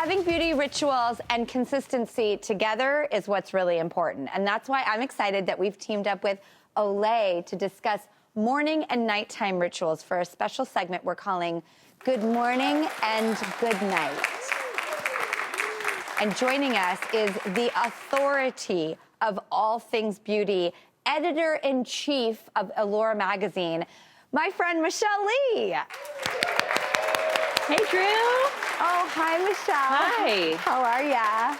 Having beauty rituals and consistency together is what's really important. And that's why I'm excited that we've teamed up with Olay to discuss morning and nighttime rituals for a special segment we're calling Good Morning and Good Night. And joining us is the authority of all things beauty, editor-in-chief of Allure Magazine, my friend Michelle Lee. Hey, Drew. Oh, hi, Michelle. Hi. How are ya?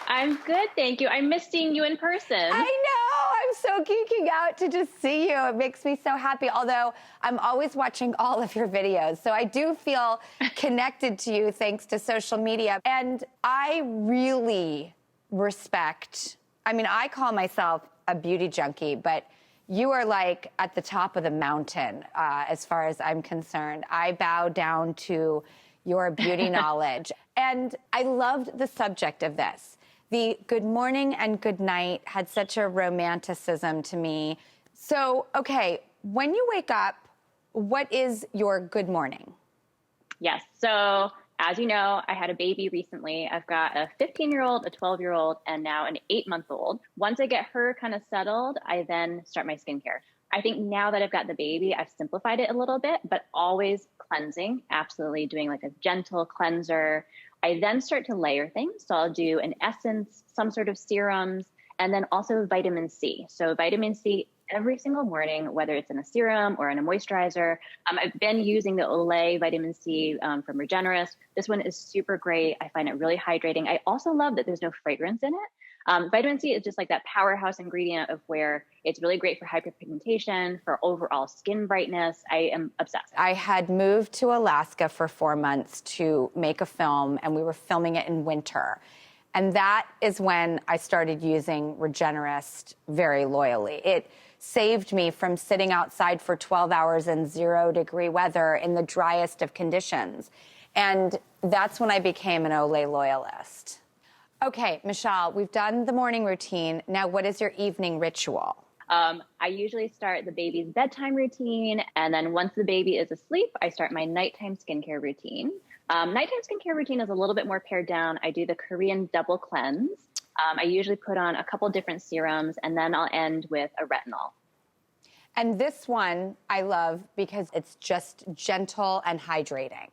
I'm good, thank you. I miss seeing you in person. I know. I'm so geeking out to just see you. It makes me so happy, although I'm always watching all of your videos. So I do feel connected to you thanks to social media. And I really respect, I call myself a beauty junkie, but you are like at the top of the mountain as far as I'm concerned. I bow down to your beauty knowledge. And I loved the subject of this. The good morning and good night had such a romanticism to me. So, okay, when you wake up, what is your good morning? Yes. So, as you know, I had a baby recently. I've got a 15-year-old, a 12-year-old, and now an 8-month-old. Once I get her kind of settled, I then start my skincare. I think now that I've got the baby, I've simplified it a little bit, but always cleansing, absolutely doing like a gentle cleanser. I then start to layer things. So I'll do an essence, some sort of serums, and then also vitamin C. So vitamin C every single morning, whether it's in a serum or in a moisturizer. I've been using the Olay vitamin C from Regenerist. This one is super great. I find it really hydrating. I also love that there's no fragrance in it. Vitamin C is just like that powerhouse ingredient of where it's really great for hyperpigmentation, for overall skin brightness. I am obsessed. I had moved to Alaska for 4 months to make a film, and we were filming it in winter. And that is when I started using Regenerist very loyally. It saved me from sitting outside for 12 hours in 0-degree weather in the driest of conditions. And that's when I became an Olay loyalist. Okay, Michelle, we've done the morning routine. Now, what is your evening ritual? I usually start the baby's bedtime routine, and then once the baby is asleep, I start my nighttime skincare routine. Nighttime skincare routine is a little bit more pared down. I do the Korean double cleanse. I usually put on a couple different serums, and then I'll end with a retinol. And this one I love because it's just gentle and hydrating.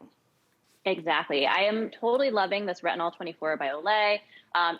Exactly. I am totally loving this Retinol24 by Olay.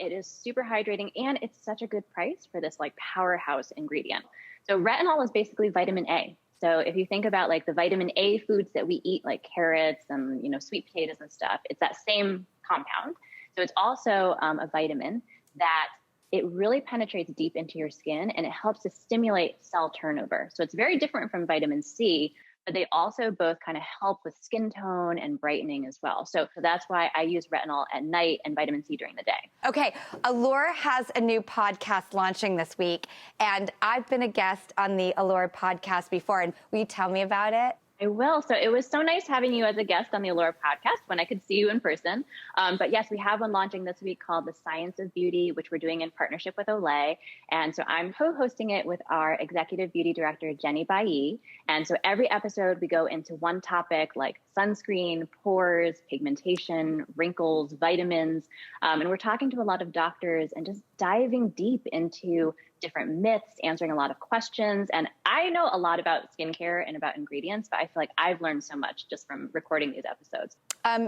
It is super hydrating, and it's such a good price for this like powerhouse ingredient. So retinol is basically vitamin A. So if you think about like the vitamin A foods that we eat, like carrots and, sweet potatoes and stuff, it's that same compound. So it's also a vitamin that it really penetrates deep into your skin, and it helps to stimulate cell turnover. So it's very different from vitamin C, but they also both kind of help with skin tone and brightening as well. So that's why I use retinol at night and vitamin C during the day. Okay, Allure has a new podcast launching this week, and I've been a guest on the Allure podcast before, and will you tell me about it? I will. So it was so nice having you as a guest on the Allure podcast when I could see you in person. But yes, we have one launching this week called The Science of Beauty, which we're doing in partnership with Olay. And so I'm co-hosting it with our executive beauty director, Jenny Bailly. And so every episode we go into one topic like sunscreen, pores, pigmentation, wrinkles, vitamins. And we're talking to a lot of doctors and just diving deep into different myths, answering a lot of questions. And I know a lot about skincare and about ingredients, but I feel like I've learned so much just from recording these episodes.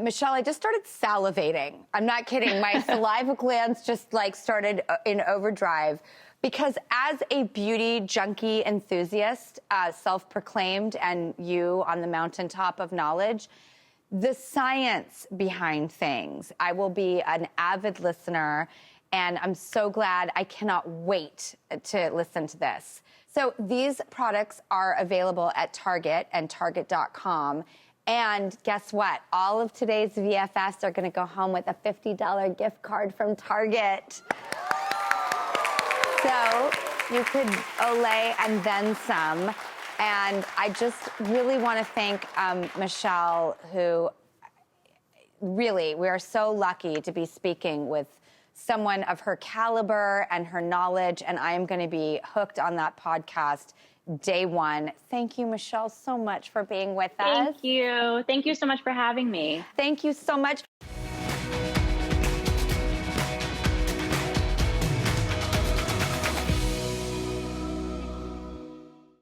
Michelle, I just started salivating. I'm not kidding. My saliva glands just like started in overdrive because as a beauty junkie enthusiast, self-proclaimed, and you on the mountaintop of knowledge, the science behind things, I will be an avid listener. And I'm so glad. I cannot wait to listen to this. So these products are available at Target and Target.com. And guess what? All of today's VFS are going to go home with a $50 gift card from Target. So you could Olay and then some. And I just really want to thank Michelle, who really, we are so lucky to be speaking with someone of her caliber and her knowledge, and I am going to be hooked on that podcast day one. Thank you, Michelle, so much for being with us. Thank you. Thank you so much for having me. Thank you so much.